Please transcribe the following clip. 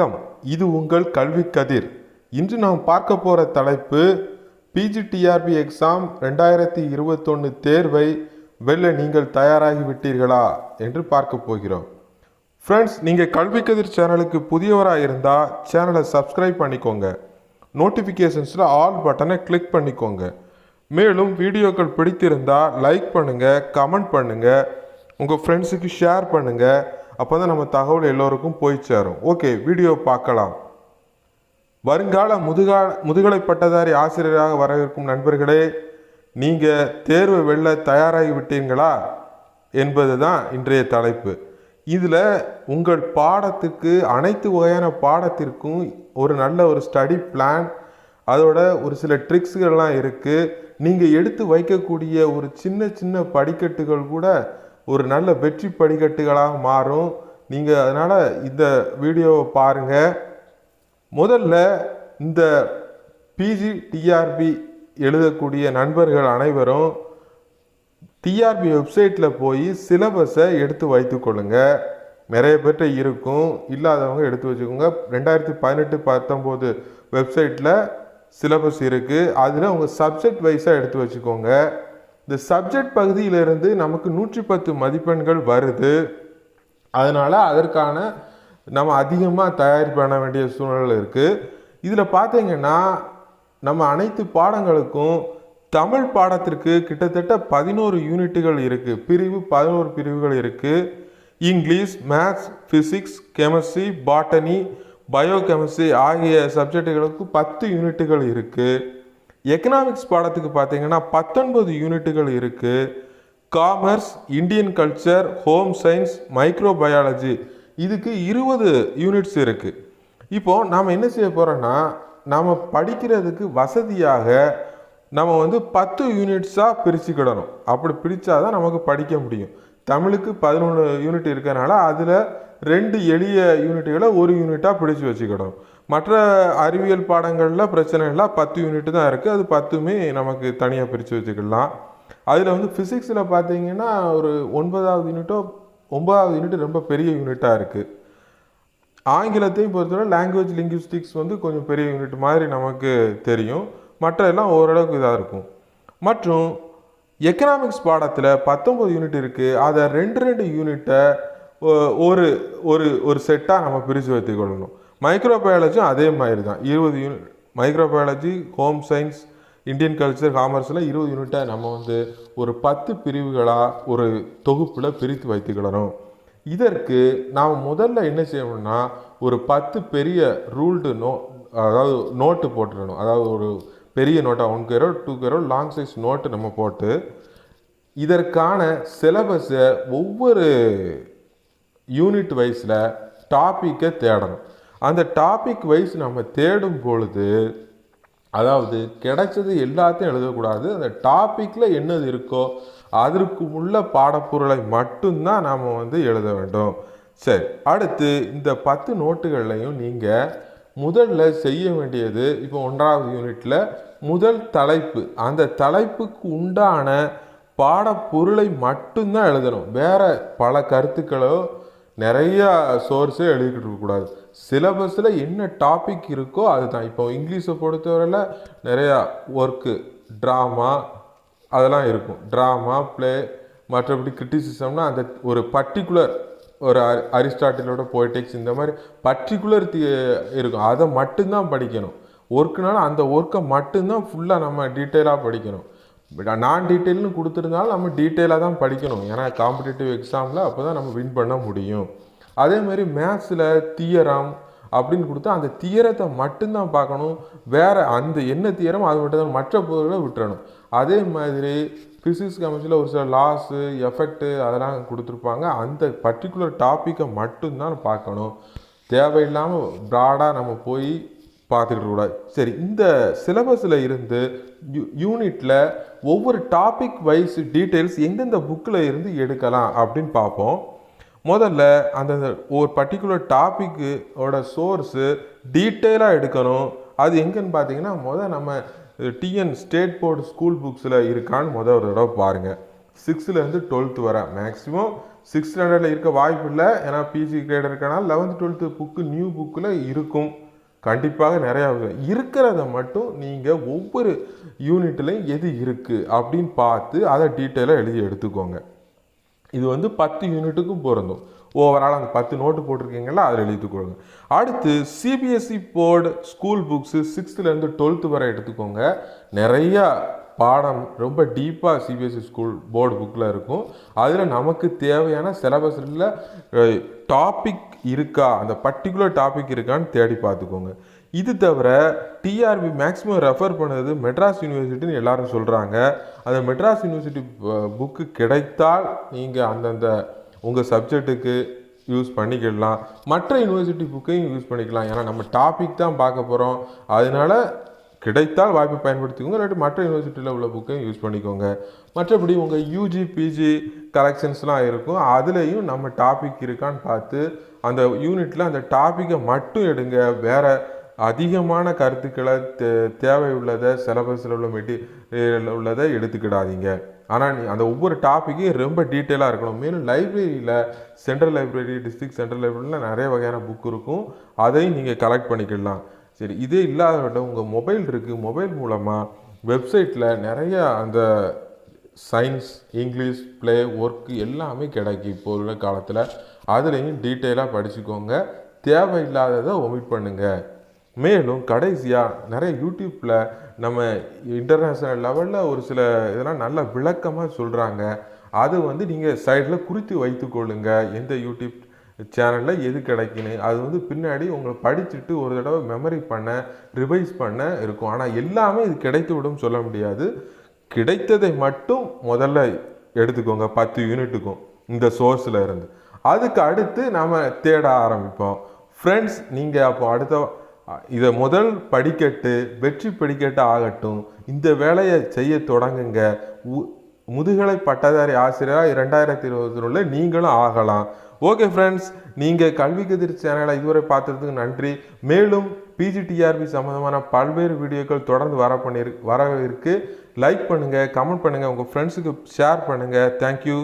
வணக்கம், இது உங்கள் கல்வி கதிர். இன்று நாம் பார்க்க போகிற தலைப்பு Pgtrb எக்ஸாம் 2021 தேர்வை வெல்ல நீங்கள் தயாராகி விட்டீர்களா என்று பார்க்க போகிறோம். ஃப்ரெண்ட்ஸ், நீங்கள் கல்வி கதிர் சேனலுக்கு புதியவராக இருந்தால் சேனலை சப்ஸ்கிரைப் பண்ணிக்கோங்க. நோட்டிஃபிகேஷன்ஸில் ஆல் பட்டனை கிளிக் பண்ணிக்கோங்க. மேலும் வீடியோக்கள் பிடித்திருந்தால் லைக் பண்ணுங்கள், கமெண்ட் பண்ணுங்கள், உங்கள் ஃப்ரெண்ட்ஸுக்கு ஷேர் பண்ணுங்கள். அப்போ தான் நம்ம தகவல் எல்லோருக்கும் போய் சேரும். ஓகே, வீடியோ பார்க்கலாம். வருங்கால முதுகலை பட்டதாரி ஆசிரியராக வரவிருக்கும் நண்பர்களே, நீங்கள் தேர்வு வெல்ல தயாராகி விட்டீங்களா என்பது தான் இன்றைய தலைப்பு. இதில் உங்கள் பாடத்துக்கு அனைத்து வகையான பாடத்திற்கும் ஒரு நல்ல ஸ்டடி பிளான், அதோட ஒரு சில ட்ரிக்ஸ்கள்லாம் இருக்குது. நீங்கள் எடுத்து வைக்கக்கூடிய ஒரு சின்ன சின்ன படிக்கட்டுகள் கூட ஒரு நல்ல வெற்றி படிக்கட்டுகளாக மாறும். நீங்கள் அதனால் இந்த வீடியோவை பாருங்கள். முதல்ல இந்த Pgtrb எழுதக்கூடிய நண்பர்கள் அனைவரும் டிஆர்பி வெப்சைட்டில் போய் சிலபஸை எடுத்து வைத்துக்கொள்ளுங்க. நிறைய பேர்கிட்ட இருக்கும், இல்லாதவங்க எடுத்து வச்சுக்கோங்க. 2018-19 வெப்சைட்டில் சிலபஸ் இருக்குது. அதில் உங்கள் சப்ஜெக்ட் வைஸாக எடுத்து வச்சுக்கோங்க. இந்த சப்ஜெக்ட் பகுதியிலிருந்து நமக்கு 110 மதிப்பெண்கள் வருது. அதனால் அதற்கான நம்ம அதிகமாக தயார் பண்ண வேண்டிய சூழ்நிலை இருக்குது. இதில் பார்த்தீங்கன்னா நம்ம அனைத்து பாடங்களுக்கும் தமிழ் பாடத்திற்கு கிட்டத்தட்ட 11 யூனிட்டுகள் இருக்குது. 11 பிரிவுகள் இருக்குது. English, maths, physics, chemistry, botany, biochemistry ஆகிய சப்ஜெக்டுகளுக்கு 10 யூனிட்டுகள் இருக்குது. எக்கனாமிக்ஸ் பாடத்துக்கு பார்த்தீங்கன்னா 19 யூனிட்டுகள் இருக்குது. Commerce, Indian culture, home science, microbiology இதுக்கு 20 யூனிட்ஸ் இருக்குது. இப்போது நாம் என்ன செய்ய போகிறோன்னா, நாம் படிக்கிறதுக்கு வசதியாக நம்ம 10 யூனிட்ஸாக பிரிச்சுக்கிடணும். அப்படி பிரித்தாதான் நமக்கு படிக்க முடியும். தமிழுக்கு 11 யூனிட் இருக்கிறனால அதில் 2 எளிய யூனிட்டுகளை ஒரு யூனிட்டாக பிடிச்சி வச்சுக்கிடணும். மற்ற அறிவியல் பாடங்களில் பிரச்சனை இல்லை, 10 யூனிட் தான் இருக்குது. அது 10மே நமக்கு தனியாக பிரித்து வச்சுக்கலாம். அதில் ஃபிசிக்ஸில் பார்த்தீங்கன்னா ஒரு 9வது யூனிட் ரொம்ப பெரிய யூனிட்டாக இருக்குது. ஆங்கிலத்தையும் பொறுத்தவரை லாங்குவேஜ் லிங்குவிஸ்டிக்ஸ் கொஞ்சம் பெரிய யூனிட் மாதிரி நமக்கு தெரியும். மற்ற எல்லாம் ஓரளவுக்கு இதாக இருக்கும். மற்றும் எக்கனாமிக்ஸ் பாடத்தில் 19 யூனிட் இருக்குது. அதை 2 யூனிட்டை ஒரு செட்டாக நம்ம பிரித்து வைத்துக்கொள்ளணும். மைக்ரோபயாலஜியும் அதே மாதிரி தான். 20 unit microbiology, home science, Indian culture, காமர்ஸில் 20 யூனிட்டை நம்ம ஒரு 10 பிரிவுகளாக ஒரு தொகுப்பில் பிரித்து வைத்துக்கிடணும். இதற்கு நாம் முதல்ல என்ன செய்யணும்னா, ஒரு 10 பெரிய ரூல்டு அதாவது நோட்டு போட்டுடணும். அதாவது ஒரு பெரிய நோட்டாக 1 கரோ 2 கரோ லாங் சைஸ் நோட்டு நம்ம போட்டு இதற்கான சிலபஸை ஒவ்வொரு யூனிட் வைஸில் டாப்பிக்கை தேடணும். அந்த டாபிக் வைஸ் நம்ம தேடும் பொழுது, அதாவது கிடைச்சது எல்லாத்தையும் எழுதக்கூடாது. அந்த டாப்பிக்கில் என்னது இருக்கோ அதற்கு உள்ள பாடப்பொருளை மட்டும்தான் நாம் எழுத வேண்டும். சரி, அடுத்து இந்த 10 நோட்டுகள்லையும் நீங்கள் முதல்ல செய்ய வேண்டியது, இப்போ 1வது யூனிட்டில் முதல் தலைப்பு, அந்த தலைப்புக்கு உண்டான பாடப்பொருளை மட்டும்தான் எழுதணும். வேறு பல கருத்துக்களோ நிறையா சோர்ஸே எழுதிக்கிட்டு இருக்கக்கூடாது. சிலபஸில் என்ன டாபிக் இருக்கோ அதுதான். இப்போ இங்கிலீஷை பொறுத்தவரையில் நிறையா ஒர்க்கு, ட்ராமா அதெல்லாம் இருக்கும். ட்ராமா, ப்ளே, மற்றபடி கிரிட்டிசிசம்னா அந்த ஒரு பர்டிகுலர் ஒரு அரிஸ்டாட்டிலோட போய்டிக்ஸ் இந்த மாதிரி பர்டிகுலர் இருக்கும். அதை மட்டும்தான் படிக்கணும். ஒர்க்குனாலும் அந்த ஒர்க்கை மட்டும்தான் ஃபுல்லாக நம்ம டீட்டெயிலாக படிக்கணும். நான் டீட்டெயில்னு கொடுத்துருந்தாலும் நம்ம டீட்டெயிலாக தான் படிக்கணும். ஏன்னா காம்படிட்டிவ் எக்ஸாமில் அப்போ தான் நம்ம வின் பண்ண முடியும். அதே மாதிரி மேத்ஸில் தியரம் அப்படின்னு கொடுத்தா அந்த தியரத்தை மட்டும்தான் பார்க்கணும். வேறு அந்த என்ன தியரம் அது மட்டும் தான், மற்ற பொருளை விட்டுறணும். அதே மாதிரி ஃபிசிக்ஸ், கெமிஸ்ட்ரியில் ஒரு சில லாஸு, எஃபெக்ட்டு அதெல்லாம் கொடுத்துருப்பாங்க. அந்த பர்டிகுலர் டாப்பிக்கை மட்டும்தான் பார்க்கணும். தேவையில்லாமல் ப்ராடாக நம்ம போய் பார்த்துக்கிட்டு கூடாது. சரி, இந்த சிலபஸில் இருந்து யூனிட்டில் ஒவ்வொரு டாபிக் வைஸ் டீட்டெயில்ஸ் எந்தெந்த புக்கில் இருந்து எடுக்கலாம் அப்படின்னு பார்ப்போம். முதல்ல அந்த ஒரு பர்டிகுலர் டாப்பிக்கோட சோர்ஸு டீட்டெயிலாக எடுக்கணும். அது எங்கன்னு பார்த்தீங்கன்னா, நம்ம டிஎன் ஸ்டேட் போர்டு ஸ்கூல் புக்ஸில் இருக்கான்னு ஒரு தடவை பாருங்கள். 6லேருந்து 12th வரை மேக்ஸிமம் 6th ஸ்டாண்டர்டில் இருக்க வாய்ப்பு இல்லை. ஏன்னா பிஜி கிரேட் இருக்கனால 11th 12th புக்கு நியூ புக்கில் இருக்கும். கண்டிப்பாக நிறையா இருக்கிறத மட்டும் நீங்கள் ஒவ்வொரு யூனிட்லையும் எது இருக்குது அப்படின்னு பார்த்து அதை டீட்டெயிலாக எழுதி எடுத்துக்கோங்க. இது 10 யூனிட்டுக்கும் பொருந்தும். ஓவரால் அந்த 10 நோட்டு போட்டிருக்கீங்களா அதில் எழுதிக்கொள்ளுங்க. அடுத்து CBSE board school books 6th 12th வரை எடுத்துக்கோங்க. நிறையா பாடம் ரொம்ப டீப்பாக சிபிஎஸ்சி ஸ்கூல் போர்டு புக்கில் இருக்கும். அதில் நமக்கு தேவையான சிலபஸில் டாபிக் இருக்கா, அந்த பர்டிகுலர் டாபிக் இருக்கான்னு தேடி பார்த்துக்கோங்க. இது தவிர டிஆர்பி மேக்ஸிமம் ரெஃபர் பண்ணது மெட்ராஸ் யூனிவர்சிட்டின்னு எல்லாரும் சொல்கிறாங்க. அந்த மெட்ராஸ் யூனிவர்சிட்டி புக்கு கிடைத்தால் நீங்கள் அந்தந்த உங்கள் சப்ஜெக்ட்டுக்கு யூஸ் பண்ணிக்கலாம். மற்ற யூனிவர்சிட்டி புக்கையும் யூஸ் பண்ணிக்கலாம். ஏன்னா நம்ம டாபிக் தான் பார்க்க போகிறோம். அதனால கிடைத்தால் வாய்ப்பை பயன்படுத்திக்கோங்க. இல்லாட்டி மற்ற யூனிவர்சிட்டியில் உள்ள புக்கையும் யூஸ் பண்ணிக்கோங்க. மற்றபடி உங்கள் யூஜி பிஜி கலெக்ஷன்ஸ்லாம் இருக்கும். அதுலேயும் நம்ம டாபிக் இருக்கான்னு பார்த்து அந்த யூனிட்டில் அந்த டாப்பிக்கை மட்டும் எடுங்க. வேறு அதிகமான கருத்துக்களை தேவை உள்ளதை சிலபஸில் உள்ள மெட்டீரியல் உள்ளதை எடுத்துக்கிடாதீங்க. ஆனால் அந்த ஒவ்வொரு டாப்பிக்கையும் ரொம்ப டீட்டெயிலாக இருக்கணும். மேலும் லைப்ரரியில் சென்ட்ரல் லைப்ரரி, டிஸ்ட்ரிக்ட் சென்ட்ரல் லைப்ரரியில் நிறைய வகையான புக் இருக்கும். அதையும் நீங்கள் கலெக்ட் பண்ணிக்கலாம். சரி, இதே இல்லாத உங்கள் மொபைல் இருக்குது. மொபைல் மூலமாக வெப்சைட்டில் நிறைய அந்த சயின்ஸ், இங்கிலீஷ், ப்ளே, ஒர்க்கு எல்லாமே கிடைக்கும் இப்போ உள்ள காலத்தில். அதுலேயும் டீட்டெயிலாக படிச்சுக்கோங்க. தேவையில்லாததை ஒமிட் பண்ணுங்கள். மேலும் கடைசியாக நிறைய யூடியூப்பில் நம்ம இன்டர்நேஷ்னல் லெவலில் ஒரு சில இதெல்லாம் நல்ல விளக்கமாக சொல்கிறாங்க. அது நீங்கள் சைடில் குறித்து வைத்துக்கொள்ளுங்க. எந்த யூடியூப் சேனலில் எது கிடைக்குன்னு அது பின்னாடி உங்களை படிச்சுட்டு ஒரு தடவை மெமரி பண்ண, ரிவைஸ் பண்ண இருக்கும். ஆனால் எல்லாமே இது கிடைத்து விடும் சொல்ல முடியாது. கிடைத்ததை மட்டும் முதல்ல எடுத்துக்கோங்க 10 யூனிட்டுக்கும் இந்த சோர்ஸில் இருந்து. அதுக்கு அடுத்து நாம் தேட ஆரம்பிப்போம். ஃப்ரெண்ட்ஸ், நீங்கள் அப்போ அடுத்த இதை முதல் படிக்கட்டு வெற்றி படிக்கட்டு ஆகட்டும். இந்த வேலையை செய்ய தொடங்குங்க. முதுகலை பட்டதாரி ஆசிரியராக 2021 நீங்களும் ஆகலாம். ஓகே ஃப்ரெண்ட்ஸ், நீங்கள் கல்வி கதிர் சேனலை இதுவரை பார்த்ததுக்கு நன்றி. மேலும் பிஜிடிஆர்பி சம்மந்தமான பல்வேறு வீடியோக்கள் தொடர்ந்து வரவிருக்கு. லைக் பண்ணுங்கள், கமெண்ட் பண்ணுங்கள், உங்கள் ஃப்ரெண்ட்ஸுக்கு ஷேர் பண்ணுங்கள். தேங்க்யூ.